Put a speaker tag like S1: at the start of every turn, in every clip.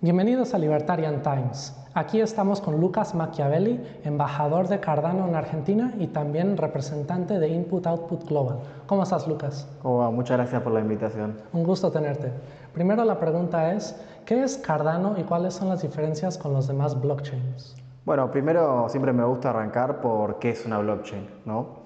S1: Bienvenidos a Libertarian Times. Aquí estamos con Lucas Machiavelli, embajador de Cardano en Argentina y también representante de Input Output Global. ¿Cómo estás, Lucas?
S2: ¿Cómo va? Muchas gracias por la invitación.
S1: Un gusto tenerte. Primero la pregunta es, ¿qué es Cardano y cuáles son las diferencias con los demás blockchains?
S2: Bueno, primero siempre me gusta arrancar por qué es una blockchain, ¿no?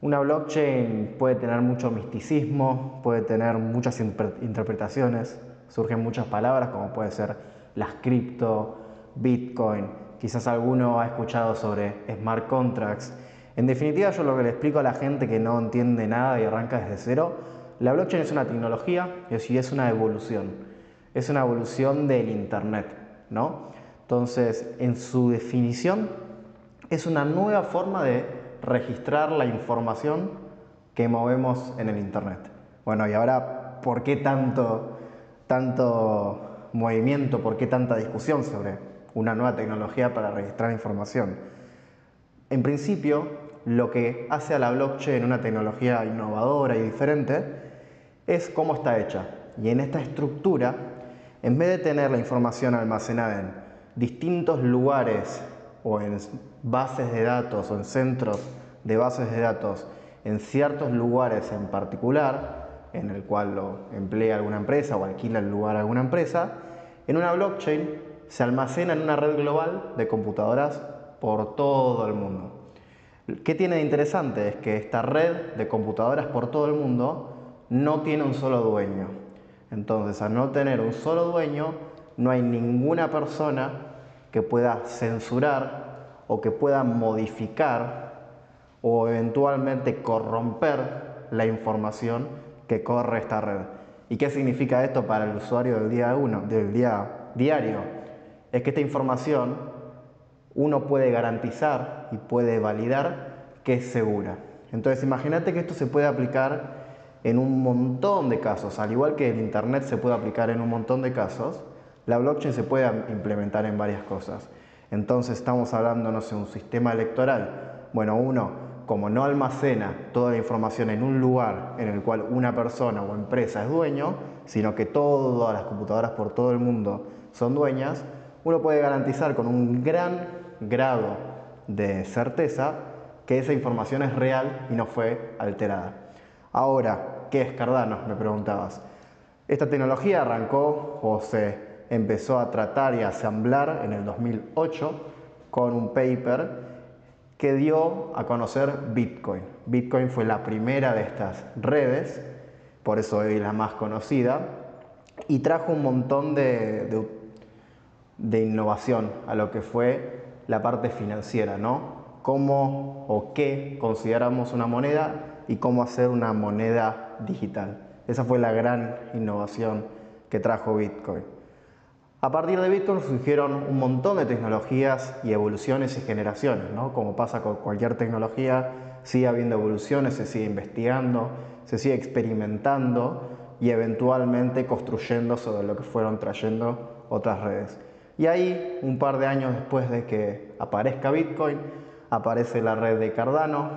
S2: Una blockchain puede tener mucho misticismo, puede tener muchas interpretaciones, surgen muchas palabras como puede ser las cripto, Bitcoin, quizás alguno ha escuchado sobre smart contracts. En definitiva, yo lo que le explico a la gente que no entiende nada y arranca desde cero, la blockchain es una tecnología y es una evolución del Internet, ¿no? Entonces, en su definición, es una nueva forma de registrar la información que movemos en el Internet. Bueno, y ahora, ¿por qué tanto movimiento, por qué tanta discusión sobre una nueva tecnología para registrar información? En principio, lo que hace a la blockchain una tecnología innovadora y diferente es cómo está hecha. Y en esta estructura, en vez de tener la información almacenada en distintos lugares o en bases de datos o en centros de bases de datos en ciertos lugares en particular, en el cual lo emplea alguna empresa o alquila el lugar a alguna empresa, en una blockchain se almacena en una red global de computadoras por todo el mundo. ¿Qué tiene de interesante? Es que esta red de computadoras por todo el mundo no tiene un solo dueño. Entonces, al no tener un solo dueño, no hay ninguna persona que pueda censurar o que pueda modificar o eventualmente corromper la información que corre esta red. ¿Y qué significa esto para el usuario del día diario? Es que esta información uno puede garantizar y puede validar que es segura. Entonces imagínate que esto se puede aplicar en un montón de casos, al igual que el Internet se puede aplicar en un montón de casos, la blockchain se puede implementar en varias cosas. Entonces estamos hablando, no sé, un sistema electoral. Bueno, uno, como no almacena toda la información en un lugar en el cual una persona o empresa es dueño, sino que todas las computadoras por todo el mundo son dueñas, uno puede garantizar con un gran grado de certeza que esa información es real y no fue alterada. Ahora, ¿qué es Cardano? Me preguntabas. Esta tecnología arrancó o se empezó a tratar y a asamblar en el 2008 con un paper que dio a conocer Bitcoin. Bitcoin fue la primera de estas redes, por eso hoy la más conocida, y trajo un montón de innovación a lo que fue la parte financiera, ¿no? Cómo o qué consideramos una moneda y cómo hacer una moneda digital. Esa fue la gran innovación que trajo Bitcoin. A partir de Bitcoin surgieron un montón de tecnologías y evoluciones y generaciones, ¿no? Como pasa con cualquier tecnología, sigue habiendo evoluciones, se sigue investigando, se sigue experimentando y eventualmente construyendo sobre lo que fueron trayendo otras redes. Y ahí, un par de años después de que aparezca Bitcoin, aparece la red de Cardano.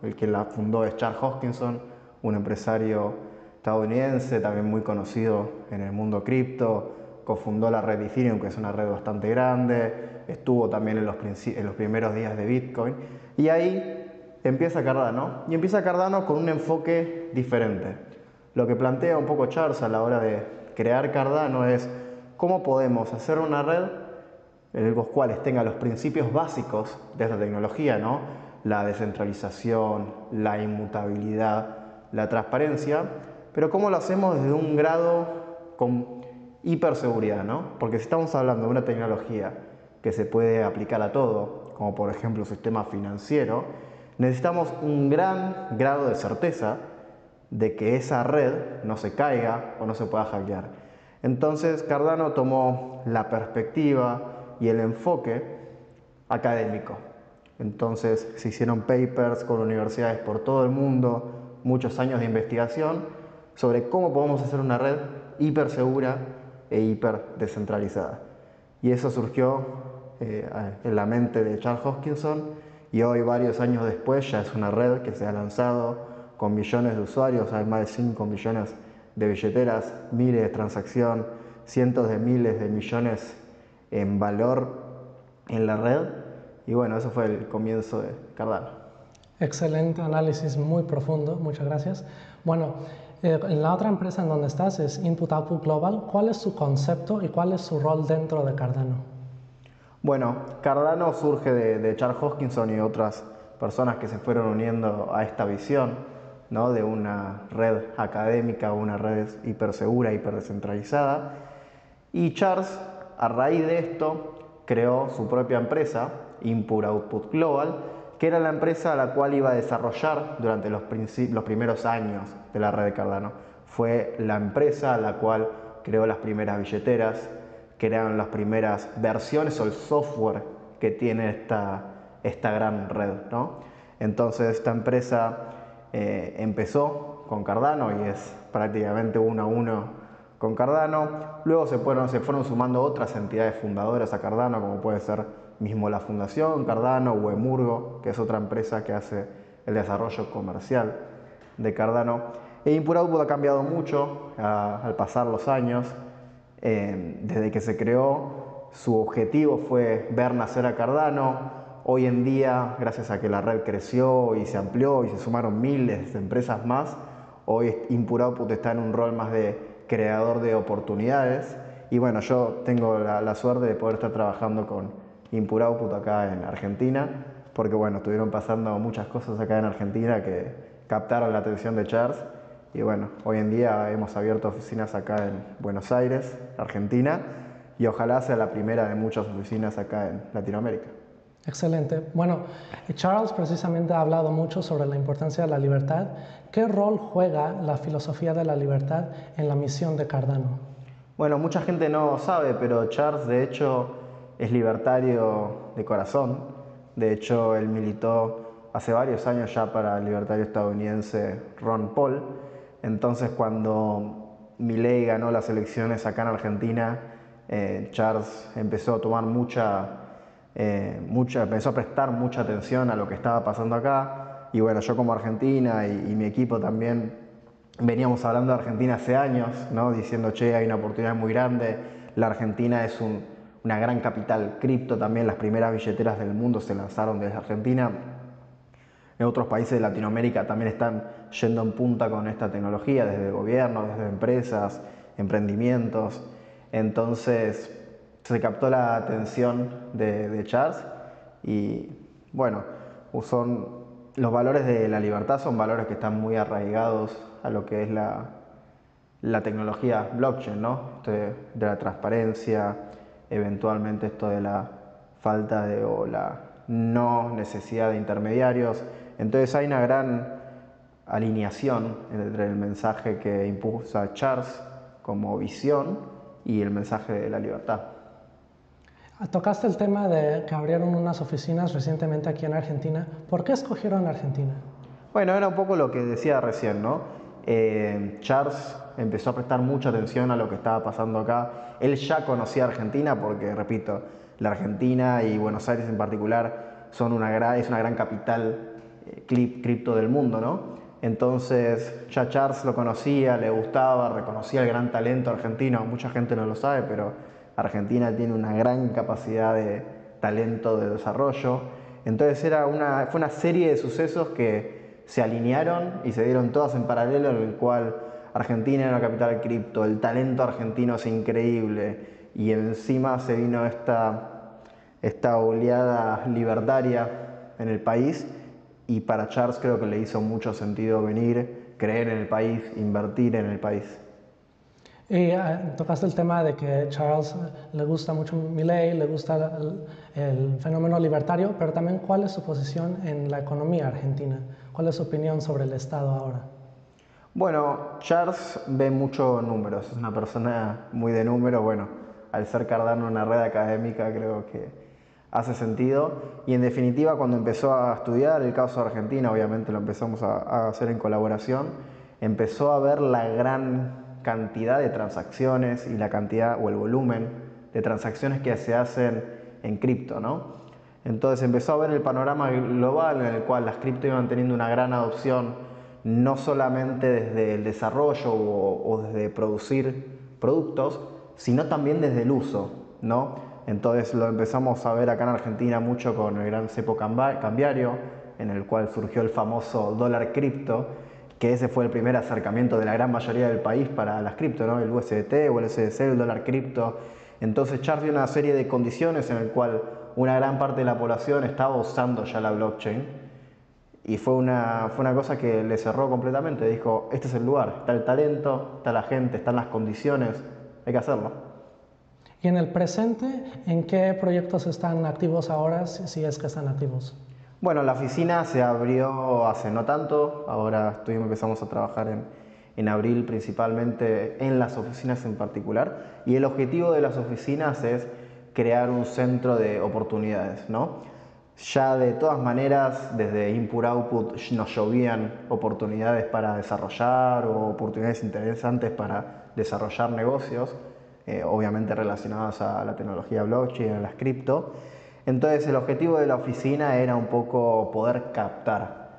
S2: El que la fundó es Charles Hoskinson, un empresario estadounidense, también muy conocido en el mundo cripto. Cofundó la red Ethereum, que es una red bastante grande, estuvo también en los primeros días de Bitcoin, y ahí empieza Cardano, y empieza Cardano con un enfoque diferente. Lo que plantea un poco Charles a la hora de crear Cardano es cómo podemos hacer una red en los cuales tenga los principios básicos de esta tecnología, ¿no? La descentralización, la inmutabilidad, la transparencia, pero cómo lo hacemos desde un grado con hiperseguridad, ¿no? Porque si estamos hablando de una tecnología que se puede aplicar a todo, como por ejemplo el sistema financiero, necesitamos un gran grado de certeza de que esa red no se caiga o no se pueda hackear. Entonces Cardano tomó la perspectiva y el enfoque académico. Entonces se hicieron papers con universidades por todo el mundo, muchos años de investigación sobre cómo podemos hacer una red hiper segura e hiper descentralizada. Y eso surgió en la mente de Charles Hoskinson, y hoy, varios años después, ya es una red que se ha lanzado con millones de usuarios, hay más de 5 millones de billeteras, miles de transacciones, cientos de miles de millones en valor en la red. Y bueno, eso fue el comienzo de Cardano.
S1: Excelente análisis, muy profundo, muchas gracias. Bueno, en la otra empresa en donde estás es Input Output Global. ¿Cuál es su concepto y cuál es su rol dentro de Cardano?
S2: Bueno, Cardano surge de Charles Hoskinson y otras personas que se fueron uniendo a esta visión, ¿no?, de una red académica, una red hipersegura, hiperdescentralizada. Y Charles, a raíz de esto, creó su propia empresa, Input Output Global, que era la empresa a la cual iba a desarrollar durante los primeros años de la red de Cardano. Fue la empresa a la cual creó las primeras billeteras, crearon las primeras versiones o el software que tiene esta gran red, ¿no? Entonces esta empresa empezó con Cardano y es prácticamente 1 a 1 con Cardano. Luego se fueron sumando otras entidades fundadoras a Cardano, como puede ser mismo la Fundación Cardano o Emurgo, que es otra empresa que hace el desarrollo comercial de Cardano. E Input Output ha cambiado mucho al pasar los años. Desde que se creó, su objetivo fue ver nacer a Cardano. Hoy en día, gracias a que la red creció y se amplió y se sumaron miles de empresas más, hoy Input Output está en un rol más de creador de oportunidades. Y bueno, yo tengo la suerte de poder estar trabajando con Input Output acá en Argentina, porque bueno, estuvieron pasando muchas cosas acá en Argentina que captaron la atención de Charles. Y bueno, hoy en día hemos abierto oficinas acá en Buenos Aires, Argentina, y ojalá sea la primera de muchas oficinas acá en Latinoamérica.
S1: Excelente. Bueno, Charles precisamente ha hablado mucho sobre la importancia de la libertad. ¿Qué rol juega la filosofía de la libertad en la misión de Cardano?
S2: Bueno, mucha gente no sabe, pero Charles de hecho es libertario de corazón. De hecho, él militó hace varios años ya para el libertario estadounidense Ron Paul. Entonces, cuando Milei ganó las elecciones acá en Argentina, Charles empezó a tomar empezó a prestar mucha atención a lo que estaba pasando acá. Y bueno, yo como Argentina y mi equipo también veníamos hablando de Argentina hace años, ¿no?, diciendo, che, hay una oportunidad muy grande. La Argentina es una gran capital cripto también. Las primeras billeteras del mundo se lanzaron desde Argentina. En otros países de Latinoamérica también están yendo en punta con esta tecnología, desde gobiernos, desde empresas, emprendimientos. Entonces se captó la atención de Charles y bueno, los valores de la libertad son valores que están muy arraigados a lo que es la tecnología blockchain, ¿no? Esto de la transparencia, eventualmente esto de la falta o la no necesidad de intermediarios. Entonces hay una gran alineación entre el mensaje que impulsa Charles como visión y el mensaje de la libertad.
S1: Tocaste el tema de que abrieron unas oficinas recientemente aquí en Argentina. ¿Por qué escogieron Argentina?
S2: Bueno, era un poco lo que decía recién, ¿no? Charles empezó a prestar mucha atención a lo que estaba pasando acá. Él ya conocía Argentina porque, repito, la Argentina y Buenos Aires en particular es una gran capital cripto del mundo, ¿no? Entonces ya Charles lo conocía, le gustaba, reconocía el gran talento argentino. Mucha gente no lo sabe, pero Argentina tiene una gran capacidad de talento de desarrollo. Entonces fue una serie de sucesos que se alinearon y se dieron todas en paralelo, en el cual Argentina era una capital cripto, el talento argentino es increíble y encima se vino esta oleada libertaria en el país. Y para Charles creo que le hizo mucho sentido venir, creer en el país, invertir en el país.
S1: Y tocaste el tema de que Charles le gusta mucho Milei, le gusta el fenómeno libertario, pero también ¿cuál es su posición en la economía argentina? ¿Cuál es su opinión sobre el Estado ahora?
S2: Bueno, Charles ve muchos números, es una persona muy de números. Bueno, al ser Cardano una red académica creo que hace sentido. Y en definitiva, cuando empezó a estudiar el caso de Argentina, obviamente lo empezamos a hacer en colaboración, empezó a ver la gran cantidad de transacciones y la cantidad o el volumen de transacciones que se hacen en cripto, ¿no? Entonces empezó a ver el panorama global en el cual las cripto iban teniendo una gran adopción, no solamente desde el desarrollo o desde producir productos, sino también desde el uso, ¿no? Entonces lo empezamos a ver acá en Argentina mucho con el gran cepo cambiario, en el cual surgió el famoso dólar cripto, que ese fue el primer acercamiento de la gran mayoría del país para las cripto, ¿no? El USDT o el USDC, el dólar cripto. Entonces Charles dio una serie de condiciones en el cual una gran parte de la población estaba usando ya la blockchain y fue una cosa que le cerró completamente. Dijo, este es el lugar, está el talento, está la gente, están las condiciones, hay que hacerlo.
S1: Y en el presente, ¿en qué proyectos están activos ahora, si es que están activos?
S2: Bueno, la oficina se abrió hace no tanto, ahora empezamos a trabajar en abril principalmente en las oficinas en particular, y el objetivo de las oficinas es crear un centro de oportunidades, ¿no? Ya de todas maneras, desde Input Output nos llovían oportunidades para desarrollar o oportunidades interesantes para desarrollar negocios, obviamente relacionadas a la tecnología blockchain, a las cripto. Entonces el objetivo de la oficina era un poco poder captar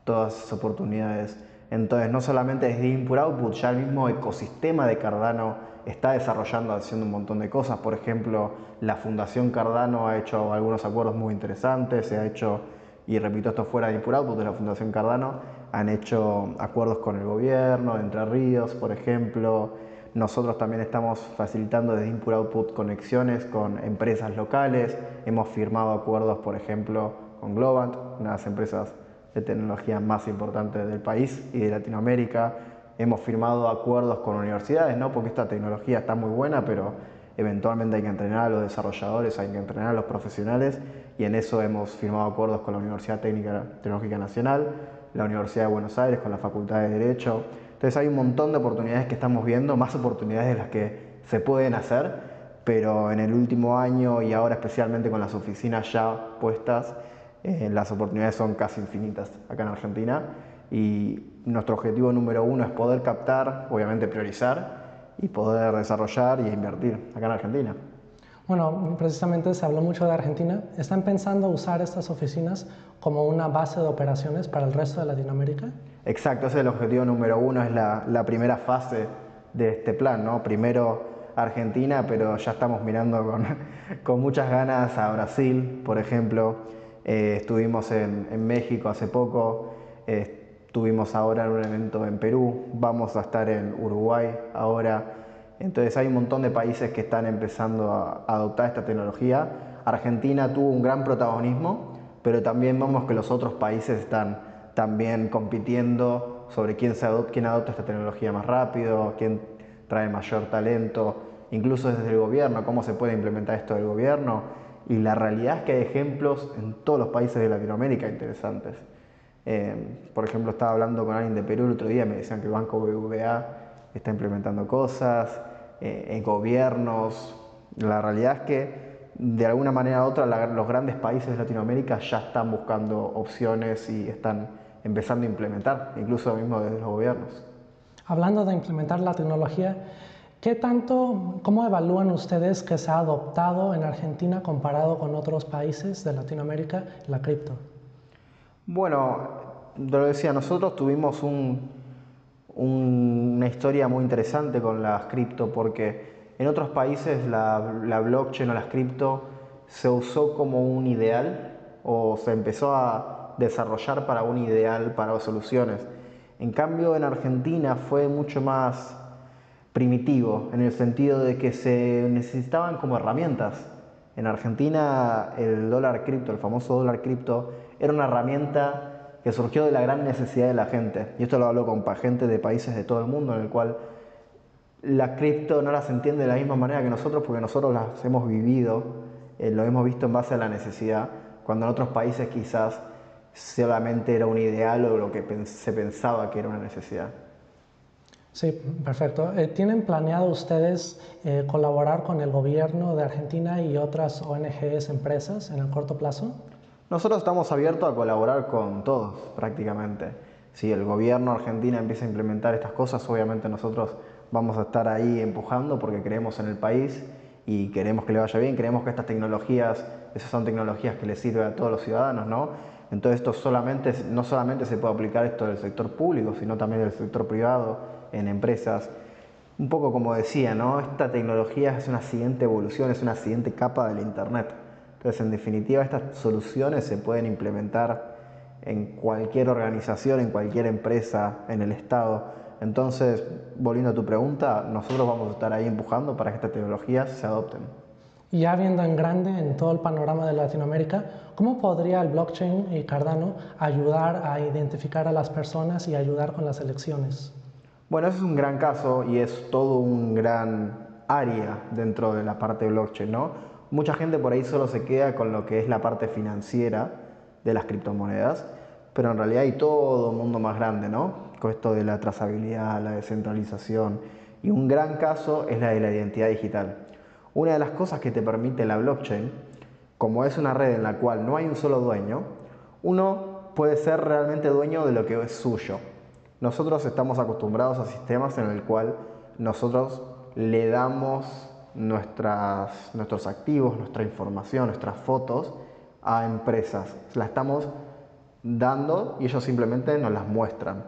S2: todas esas oportunidades. Entonces no solamente desde Input Output, ya el mismo ecosistema de Cardano está desarrollando, haciendo un montón de cosas. Por ejemplo, la Fundación Cardano ha hecho algunos acuerdos muy interesantes, se ha hecho, y repito, esto fuera de Input Output, de la Fundación Cardano, han hecho acuerdos con el gobierno de Entre Ríos, por ejemplo. Nosotros también estamos facilitando desde Input Output conexiones con empresas locales. Hemos firmado acuerdos, por ejemplo, con Globant, una de las empresas de tecnología más importantes del país y de Latinoamérica. Hemos firmado acuerdos con universidades, ¿no? Porque esta tecnología está muy buena, pero eventualmente hay que entrenar a los desarrolladores, hay que entrenar a los profesionales, y en eso hemos firmado acuerdos con la Universidad Tecnológica Nacional, la Universidad de Buenos Aires, con la Facultad de Derecho. Entonces hay un montón de oportunidades que estamos viendo, más oportunidades de las que se pueden hacer, pero en el último año y ahora especialmente con las oficinas ya puestas, las oportunidades son casi infinitas acá en Argentina, y nuestro objetivo número uno es poder captar, obviamente priorizar, y poder desarrollar y invertir acá en Argentina.
S1: Bueno, precisamente se habló mucho de Argentina. ¿Están pensando usar estas oficinas como una base de operaciones para el resto de Latinoamérica?
S2: Exacto, ese es el objetivo número uno, es la primera fase de este plan, ¿no? Primero Argentina, pero ya estamos mirando con muchas ganas a Brasil, por ejemplo. Estuvimos en México hace poco, estuvimos ahora en un evento en Perú, vamos a estar en Uruguay ahora. Entonces hay un montón de países que están empezando a adoptar esta tecnología. Argentina tuvo un gran protagonismo, pero también vemos que los otros países están también compitiendo sobre quién adopta esta tecnología más rápido, quién trae mayor talento, incluso desde el gobierno, cómo se puede implementar esto del gobierno. Y la realidad es que hay ejemplos en todos los países de Latinoamérica interesantes. Por ejemplo, estaba hablando con alguien de Perú el otro día, me decían que el Banco BBVA está implementando cosas, en gobiernos. La realidad es que de alguna manera u otra los grandes países de Latinoamérica ya están buscando opciones y están empezando a implementar, incluso mismo desde los gobiernos.
S1: Hablando de implementar la tecnología, ¿cómo evalúan ustedes que se ha adoptado en Argentina comparado con otros países de Latinoamérica la cripto?
S2: Bueno, lo decía, nosotros tuvimos una historia muy interesante con las cripto, porque en otros países la blockchain o las cripto se usó como un ideal o se empezó a desarrollar para un ideal, para soluciones. En cambio, en Argentina fue mucho más primitivo, en el sentido de que se necesitaban como herramientas. En Argentina el dólar cripto, el famoso dólar cripto, era una herramienta que surgió de la gran necesidad de la gente. Y esto lo hablo con gente de países de todo el mundo, en el cual la cripto no las entiende de la misma manera que nosotros, porque nosotros las hemos vivido, lo hemos visto en base a la necesidad, cuando en otros países quizás solamente era un ideal o lo que se pensaba que era una necesidad.
S1: Sí, perfecto. ¿Tienen planeado ustedes colaborar con el gobierno de Argentina y otras ONGs, empresas en el corto plazo?
S2: Nosotros estamos abiertos a colaborar con todos, prácticamente. Si el gobierno argentino empieza a implementar estas cosas, obviamente nosotros vamos a estar ahí empujando porque creemos en el país y queremos que le vaya bien, creemos que estas tecnologías, esas son tecnologías que les sirven a todos los ciudadanos, ¿no? Entonces no solamente se puede aplicar esto del sector público, sino también del sector privado, en empresas. Un poco como decía, ¿no? Esta tecnología es una siguiente evolución, es una siguiente capa del Internet. Entonces, en definitiva, estas soluciones se pueden implementar en cualquier organización, en cualquier empresa, en el Estado. Entonces, volviendo a tu pregunta, nosotros vamos a estar ahí empujando para que estas tecnologías se adopten.
S1: Y ya viendo en grande en todo el panorama de Latinoamérica, ¿cómo podría el blockchain y Cardano ayudar a identificar a las personas y ayudar con las elecciones?
S2: Bueno, ese es un gran caso y es todo un gran área dentro de la parte de blockchain, ¿no? Mucha gente por ahí solo se queda con lo que es la parte financiera de las criptomonedas, pero en realidad hay todo un mundo más grande, ¿no? Con esto de la trazabilidad, la descentralización, y un gran caso es la de la identidad digital. Una de las cosas que te permite la blockchain, como es una red en la cual no hay un solo dueño, uno puede ser realmente dueño de lo que es suyo. Nosotros estamos acostumbrados a sistemas en el cual nosotros le damos nuestros activos, nuestra información, nuestras fotos a empresas. La estamos dando y ellos simplemente nos las muestran.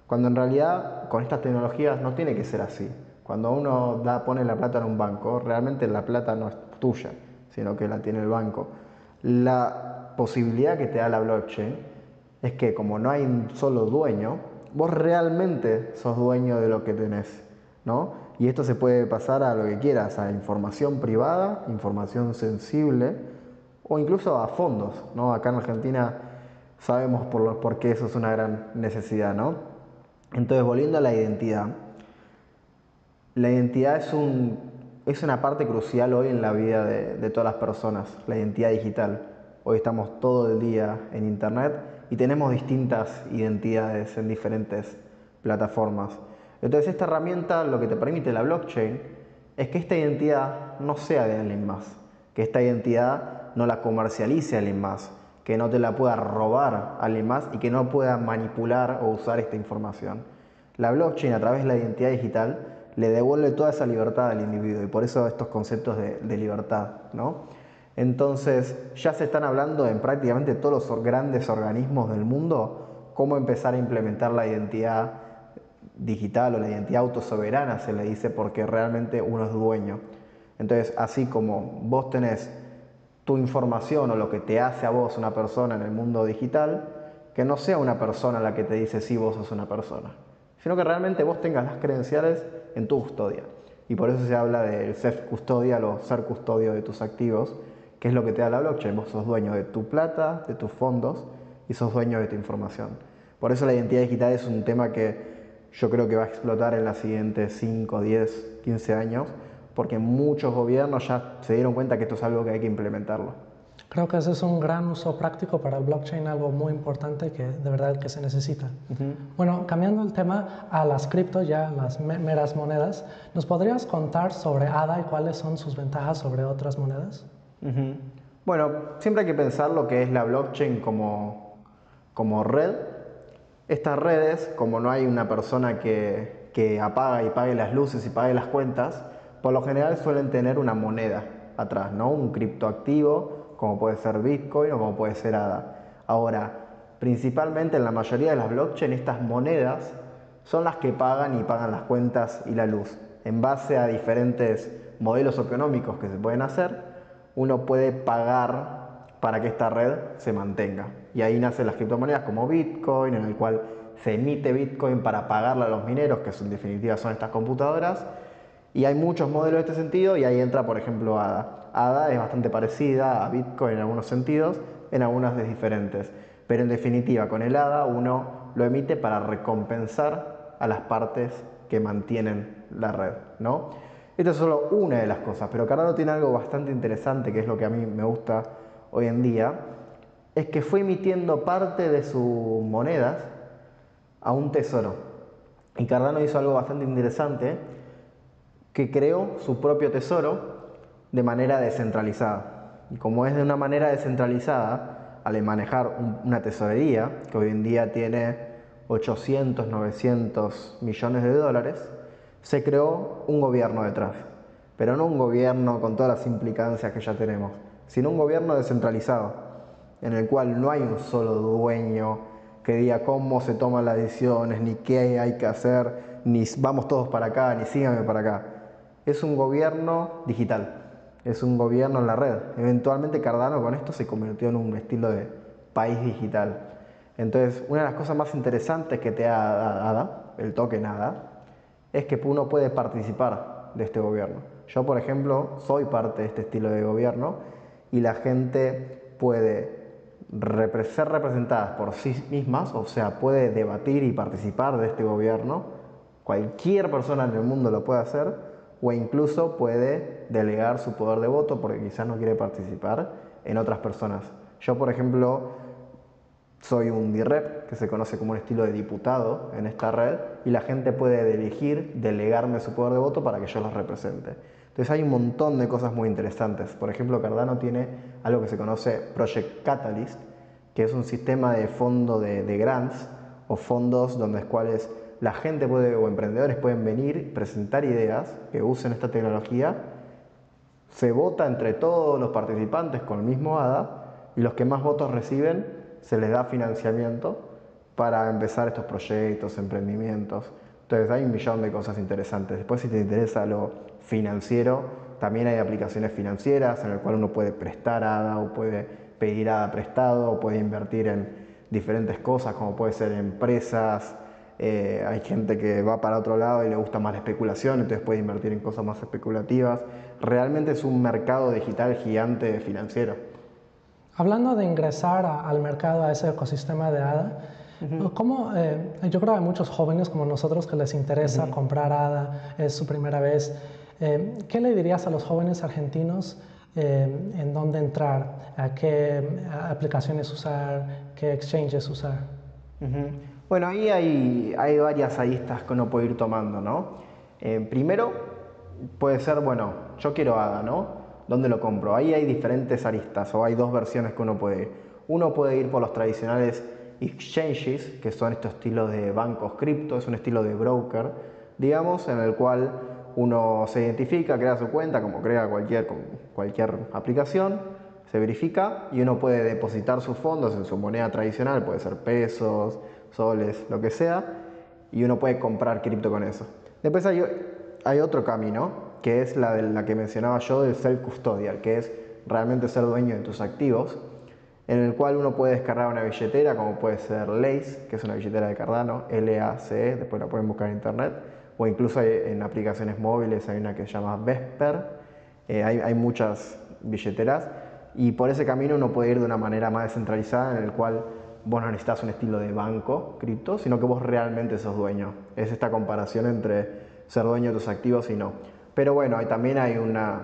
S2: Cuando en realidad con estas tecnologías no tiene que ser así. Cuando uno pone la plata en un banco, realmente la plata no es tuya, sino que la tiene el banco. La posibilidad que te da la blockchain es que como no hay un solo dueño, vos realmente sos dueño de lo que tenés, ¿no? Y esto se puede pasar a lo que quieras, a información privada, información sensible o incluso a fondos, ¿no? Acá en Argentina sabemos por qué eso es una gran necesidad, ¿no? Entonces, volviendo a la identidad es una parte crucial hoy en la vida de todas las personas, la identidad digital. Hoy estamos todo el día en Internet y tenemos distintas identidades en diferentes plataformas. Entonces esta herramienta lo que te permite la blockchain es que esta identidad no sea de alguien más, que esta identidad no la comercialice alguien más, que no te la pueda robar alguien más y que no pueda manipular o usar esta información. La blockchain a través de la identidad digital le devuelve toda esa libertad al individuo y por eso estos conceptos de libertad, ¿no? Entonces ya se están hablando en prácticamente todos los grandes organismos del mundo cómo empezar a implementar la identidad digital o la identidad autosoberana, se le dice, porque realmente uno es dueño. Entonces, así como vos tenés tu información o lo que te hace a vos una persona en el mundo digital, que no sea una persona la que te dice si vos sos una persona, sino que realmente vos tengas las credenciales en tu custodia. Y por eso se habla del self-custodial o ser custodio de tus activos, que es lo que te da la blockchain. Vos sos dueño de tu plata, de tus fondos y sos dueño de tu información. Por eso la identidad digital es un tema que yo creo que va a explotar en los siguientes 5, 10, 15 años, porque muchos gobiernos ya se dieron cuenta que esto es algo que hay que implementarlo.
S1: Creo que ese es un gran uso práctico para el blockchain, algo muy importante que de verdad que se necesita. Bueno, cambiando el tema a las cripto, ya las meras monedas, ¿nos podrías contar sobre ADA y cuáles son sus ventajas sobre otras monedas?
S2: Bueno, siempre hay que pensar lo que es la blockchain como red. Estas redes, como no hay una persona que apaga y pague las luces y pague las cuentas, por lo general suelen tener una moneda atrás, ¿no? Un criptoactivo, como puede ser Bitcoin o como puede ser ADA. Ahora, principalmente en la mayoría de las blockchain, estas monedas son las que pagan y pagan las cuentas y la luz. En base a diferentes modelos económicos que se pueden hacer, uno puede pagar para que esta red se mantenga. Y ahí nacen las criptomonedas como Bitcoin, en el cual se emite Bitcoin para pagarle a los mineros, que en definitiva son estas computadoras. Y hay muchos modelos de este sentido y ahí entra, por ejemplo, ADA. ADA es bastante parecida a Bitcoin en algunos sentidos, en algunas es diferentes. Pero en definitiva, con el ADA uno lo emite para recompensar a las partes que mantienen la red, ¿no? Esta es solo una de las cosas, pero Cardano tiene algo bastante interesante, que es lo que a mí me gusta hoy en día, es que fue emitiendo parte de sus monedas a un tesoro. Y Cardano hizo algo bastante interesante, que creó su propio tesoro de manera descentralizada. Y como es de una manera descentralizada, al manejar una tesorería, que hoy en día tiene 800, 900 millones de dólares, se creó un gobierno detrás. Pero no un gobierno con todas las implicancias que ya tenemos, sino un gobierno descentralizado, en el cual no hay un solo dueño que diga cómo se toman las decisiones, ni qué hay que hacer, ni vamos todos para acá, ni síganme para acá. Es un gobierno digital, es un gobierno en la red. Eventualmente Cardano con esto se convirtió en un estilo de país digital. Entonces, una de las cosas más interesantes que te da ADA, el token ADA, es que uno puede participar de este gobierno. Yo, por ejemplo, soy parte de este estilo de gobierno y la gente puede ser representadas por sí mismas, o sea, puede debatir y participar de este gobierno. Cualquier persona en el mundo lo puede hacer, o incluso puede delegar su poder de voto porque quizás no quiere participar en otras personas. Yo, por ejemplo, soy un direp, que se conoce como un estilo de diputado en esta red, y la gente puede elegir delegarme su poder de voto para que yo los represente. Entonces hay un montón de cosas muy interesantes. Por ejemplo, Cardano tiene algo que se conoce Project Catalyst, que es un sistema de fondo de grants o fondos donde cuales la gente puede, o emprendedores pueden venir, presentar ideas que usen esta tecnología, se vota entre todos los participantes con el mismo ADA y los que más votos reciben se les da financiamiento para empezar estos proyectos, emprendimientos. Entonces hay un millón de cosas interesantes. Después, si te interesa lo financiero, también hay aplicaciones financieras en las cuales uno puede prestar ADA o puede pedir ADA prestado o puede invertir en diferentes cosas como puede ser empresas. Hay gente que va para otro lado y le gusta más la especulación, entonces puede invertir en cosas más especulativas. Realmente es un mercado digital gigante financiero.
S1: Hablando de ingresar al mercado, a ese ecosistema de ADA, ¿cómo, yo creo que hay muchos jóvenes como nosotros que les interesa comprar ADA, es su primera vez. ¿Qué le dirías a los jóvenes argentinos en dónde entrar, a qué aplicaciones usar, qué exchanges usar?
S2: Bueno, ahí hay varias aristas que uno puede ir tomando, ¿no? Primero, puede ser, bueno, yo quiero ADA, ¿no? ¿Dónde lo compro? Ahí hay diferentes aristas o hay dos versiones que uno puede ir. Uno puede ir por los tradicionales exchanges, que son estos estilos de bancos cripto, es un estilo de broker, digamos, en el cual uno se identifica, crea su cuenta, como crea cualquier aplicación, se verifica y uno puede depositar sus fondos en su moneda tradicional, puede ser pesos, soles, lo que sea, y uno puede comprar cripto con eso. Después hay otro camino, que es la que mencionaba yo del self-custodial, que es realmente ser dueño de tus activos, en el cual uno puede descargar una billetera, como puede ser Lace, que es una billetera de Cardano, LACE, después la pueden buscar en internet, o incluso en aplicaciones móviles hay una que se llama Vesper, hay muchas billeteras, y por ese camino uno puede ir de una manera más descentralizada, en el cual vos no necesitas un estilo de banco cripto, sino que vos realmente sos dueño. Es esta comparación entre ser dueño de tus activos y no. Pero bueno, también hay una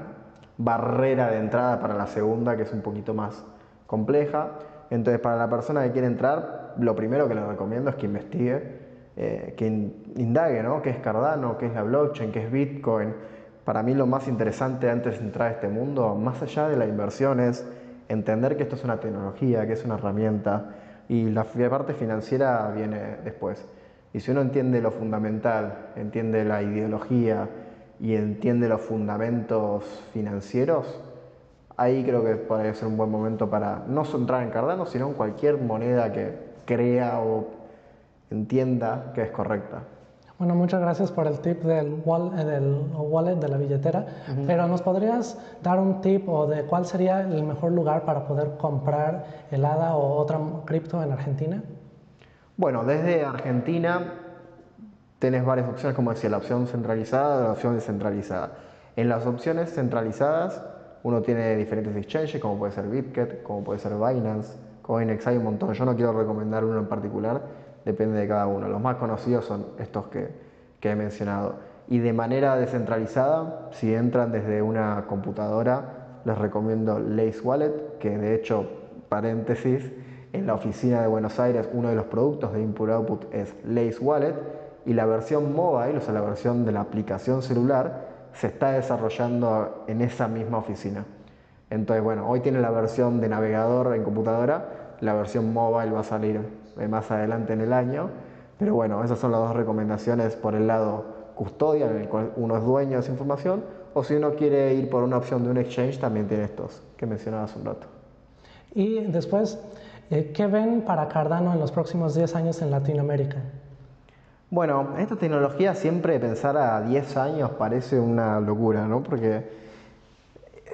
S2: barrera de entrada para la segunda que es un poquito más compleja. Entonces, para la persona que quiere entrar, lo primero que le recomiendo es que investigue, que indague, ¿no? ¿Qué es Cardano? ¿Qué es la blockchain? ¿Qué es Bitcoin? Para mí lo más interesante antes de entrar a este mundo, más allá de la inversión, es entender que esto es una tecnología, que es una herramienta, y la parte financiera viene después. Y si uno entiende lo fundamental, entiende la ideología y entiende los fundamentos financieros, ahí creo que podría ser un buen momento para no entrar en Cardano, sino en cualquier moneda que crea o entienda que es correcta.
S1: Bueno, muchas gracias por el tip del wallet, de la billetera, pero ¿nos podrías dar un tip o de cuál sería el mejor lugar para poder comprar el ADA o otra cripto en Argentina?
S2: Bueno, desde Argentina tenés varias opciones, como decía, la opción centralizada y la opción descentralizada. En las opciones centralizadas uno tiene diferentes exchanges, como puede ser Bitget, como puede ser Binance, Coinex, hay un montón. Yo no quiero recomendar uno en particular, depende de cada uno. Los más conocidos son estos que he mencionado. Y de manera descentralizada, si entran desde una computadora, les recomiendo Lace Wallet, que de hecho, paréntesis, en la oficina de Buenos Aires uno de los productos de Input Output es Lace Wallet, y la versión mobile, o sea, la versión de la aplicación celular, se está desarrollando en esa misma oficina. Entonces, bueno, hoy tiene la versión de navegador en computadora, la versión mobile va a salir más adelante en el año, pero bueno, esas son las dos recomendaciones por el lado custodia, en el cual uno es dueño de esa información, o si uno quiere ir por una opción de un exchange, también tiene estos que mencionaba hace un rato.
S1: Y después, ¿Qué ven para Cardano en los próximos 10 años en Latinoamérica?
S2: Bueno, esta tecnología siempre pensar a 10 años parece una locura, ¿no? Porque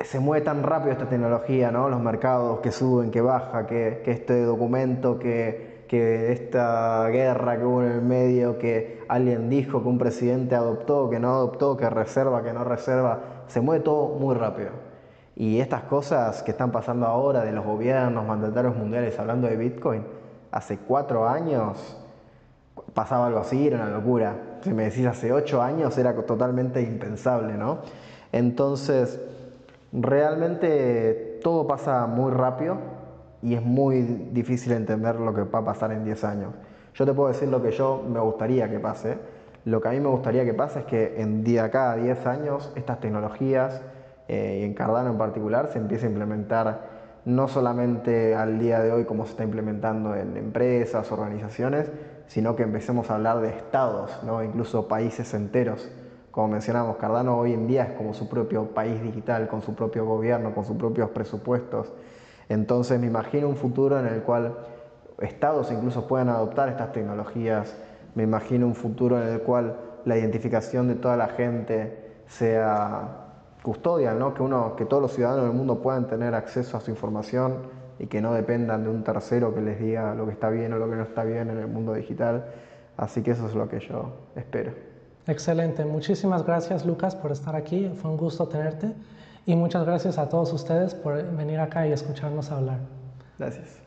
S2: se mueve tan rápido esta tecnología, ¿no? Los mercados que suben, que baja, que este documento, que esta guerra que hubo en el medio, que alguien dijo, que un presidente adoptó, que no adoptó, que reserva, que no reserva, se mueve todo muy rápido. Y estas cosas que están pasando ahora de los gobiernos, mandatarios mundiales hablando de Bitcoin, hace 4 años pasaba algo así, era una locura. Si me decís hace 8 años era totalmente impensable, ¿no? Entonces, realmente todo pasa muy rápido y es muy difícil entender lo que va a pasar en 10 años. Yo te puedo decir lo que yo me gustaría que pase. Lo que a mí me gustaría que pase es que de acá a 10 años estas tecnologías, y en Cardano en particular, se empiece a implementar no solamente al día de hoy como se está implementando en empresas, organizaciones, sino que empecemos a hablar de estados, ¿no? Incluso países enteros. Como mencionamos, Cardano hoy en día es como su propio país digital, con su propio gobierno, con sus propios presupuestos. Entonces me imagino un futuro en el cual estados incluso puedan adoptar estas tecnologías. Me imagino un futuro en el cual la identificación de toda la gente sea custodial, ¿no? Que todos los ciudadanos del mundo puedan tener acceso a su información y que no dependan de un tercero que les diga lo que está bien o lo que no está bien en el mundo digital. Así que eso es lo que yo espero.
S1: Excelente, muchísimas gracias Lucas por estar aquí, fue un gusto tenerte y muchas gracias a todos ustedes por venir acá y escucharnos hablar.
S2: Gracias.